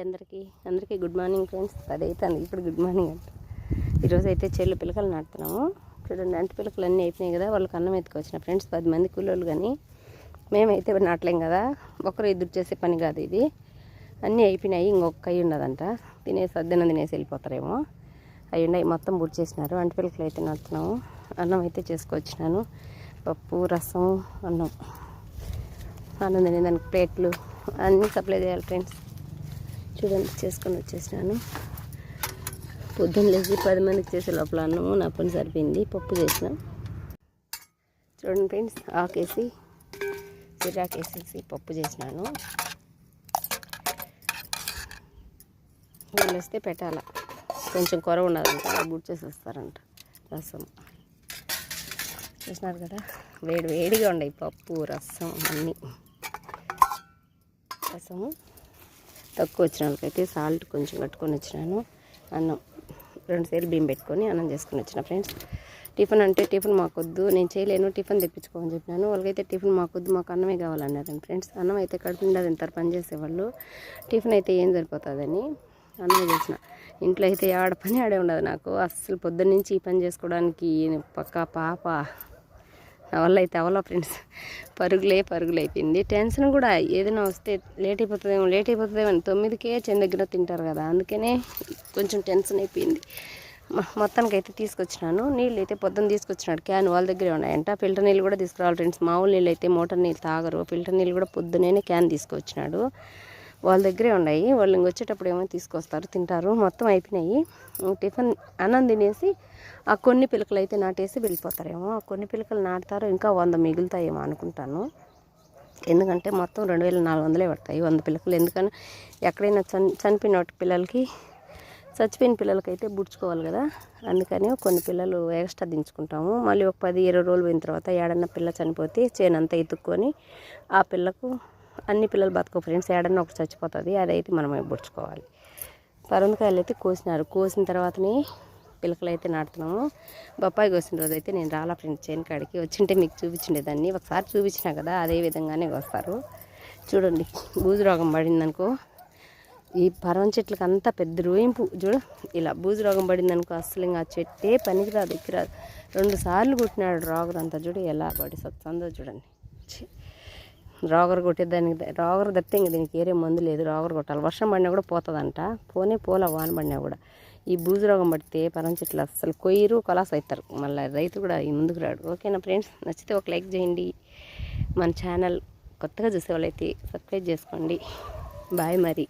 అందరికీ good morning friends. అదైతే ఇప్పుడు గుడ్ మార్నింగ్ అంట. ఈరోజు అయితే చెల్లు పిలకలు నాటుతున్నాము. చూడండి, అంటు పిలకలు అన్నీ అయిపోయినాయి కదా, వాళ్ళకి అన్నం ఎత్తుకొచ్చిన ఫ్రెండ్స్. 10 మంది కూలోళ్ళు, కానీ మేమైతే నాటలేం కదా, ఒకరు ఇద్దరు చేసే పని కాదు ఇది. అన్నీ అయిపోయినాయి, ఇంకొక అయ్యి ఉన్నదంట. సద్దనం తినేసి వెళ్ళిపోతారేమో. అవి ఉన్నాయి, మొత్తం బుడ్ చేసినారు. అంటు పిలకలు అయితే నాటుతున్నాము. అన్నం అయితే చేసుకొచ్చినాను. పప్పు, రసం, అన్నం తినే దానికి ప్లేట్లు అన్నీ సప్లై చేయాలి ఫ్రెండ్స్. చూడండి, చేసుకొని వచ్చేసినాను. పొద్దున్న లేచి 10 మందికి చేసే లోపల అన్నము నా పని సరిపోయింది. పప్పు చేసిన. చూడండి ఫ్రెండ్స్, ఆకేసి సిరాకేసేసి పప్పు చేసినాను. వాళ్ళు వస్తే పెట్టాల, కొంచెం కొర ఉన్నదంట, బుడ్ చేసి వస్తారంట. రసం చూసినారు కదా, వేడిగా ఉన్నాయి పప్పు, రసం అన్నీ. రసము తక్కువ వచ్చిన వాళ్ళకైతే సాల్ట్ కొంచెం కట్టుకొని వచ్చినాను. అన్నం 2 సేర్లు బియ్యం పెట్టుకొని అన్నం చేసుకొని వచ్చిన ఫ్రెండ్స్. టిఫిన్ మాకొద్దు, నేను చేయలేను, టిఫిన్ తెప్పించుకోమని చెప్పినాను. వాళ్ళకైతే టిఫిన్ మాకొద్దు, మాకు అన్నమే కావాలన్నారండి ఫ్రెండ్స్. అన్నం అయితే కడుపు నిండా తింటారు పని చేసేవాళ్ళు. టిఫిన్ అయితే ఏం సరిపోతుందని అన్నం చేసిన. ఇంట్లో అయితే ఆడ పని ఆడే ఉండదు నాకు. అస్సలు పొద్దున్న నుంచి ఈ పని చేసుకోవడానికి పక్కా పాప నా వల్ల అయితే అవలా ఫ్రెండ్స్. పరుగులు అయిపోయింది. టెన్షన్ కూడా, ఏదైనా వస్తే లేట్ అయిపోతుందేమో 9కే చెంద దగ్గర తింటారు కదా, అందుకనే కొంచెం టెన్షన్ అయిపోయింది. మొత్తానికి అయితే తీసుకొచ్చినాను. నీళ్ళు అయితే పొద్దున్న తీసుకొచ్చినాడు, క్యాన్ వాళ్ళ దగ్గరే ఉన్నాయంట. ఫిల్టర్ నీళ్ళు కూడా తీసుకురావాలి ఫ్రెండ్స్. మామూలు నీళ్ళు అయితే మోటార్ నీళ్ళు తాగరు. ఫిల్టర్ నీళ్ళు కూడా పొద్దునే క్యాన్ తీసుకొచ్చినాడు, వాళ్ళ దగ్గరే ఉన్నాయి. వాళ్ళు వచ్చేటప్పుడు ఏమో తీసుకొస్తారు, తింటారు. మొత్తం అయిపోయినాయి. టిఫిన్ అన్నం తినేసి ఆ కొన్ని పిలకలు అయితే నాటేసి వెళ్ళిపోతారేమో. ఆ కొన్ని పిలకలు నాటుతారు, ఇంకా 100 మిగులుతాయేమో అనుకుంటాను. ఎందుకంటే మొత్తం 2400 పడతాయి 100 పిలకలు. ఎందుకని ఎక్కడైనా చనిపోయిన పిల్లలకి, చచ్చిపోయిన పిల్లలకైతే బుడ్చుకోవాలి కదా, అందుకని కొన్ని పిల్లలు ఎక్స్ట్రా దించుకుంటాము. మళ్ళీ ఒక 10-20 రోజులు పోయిన తర్వాత ఏడన్నా పిల్ల చనిపోతే చేనంతా ఎత్తుక్కొని ఆ పిల్లకు, అన్ని పిల్లలు బతుకో ఫ్రెండ్స్, ఏడన్నా ఒకటి చచ్చిపోతుంది, అదైతే మనం బుడ్చుకోవాలి. పరందకాయలు అయితే కోసినారు. కోసిన తర్వాతనే పిలకలు అయితే నాటుతున్నాము. బొప్పాయి కోసిన రోజు అయితే నేను రాలా ఫ్రెండ్స్, చేను కాడికి వచ్చింటే మీకు చూపించిండేదాన్ని. ఒకసారి చూపించినా కదా, అదే విధంగానే వస్తారు. చూడండి, బూజు రోగం పడిందనుకో, ఈ పరవం చెట్లకి అంతా పెద్ద రోయింపు. చూడు, ఇలా బూజు రోగం పడిందనుకో అస్సలు ఇంకా చెట్టే పనికి రాదు, ఎక్కిరాదు. 2 సార్లు కొట్టినాడు రోగరంతా. చూడు ఎలా పడి సత్తందో చూడండి. రోగరు కొట్టేదానికి, రోగరు తప్పితే ఇంక దీనికి ఏరే మందు లేదు. రోగరు కొట్టాలి. వర్షం పడినా కూడా పోతుందంట, పోలా వాన పడినా కూడా. ఈ బూజు రోగం పడితే పరం చెట్లు అస్సలు కొయ్యరు, కొలాస్ అవుతారు. మళ్ళీ రైతు కూడా ఈ ముందుకు రాడు. ఓకేనా ఫ్రెండ్స్, నచ్చితే ఒక లైక్ చేయండి. మన ఛానల్ కొత్తగా చూసే వాళ్ళైతే సబ్స్క్రైబ్ చేసుకోండి. బాయ్ మరి.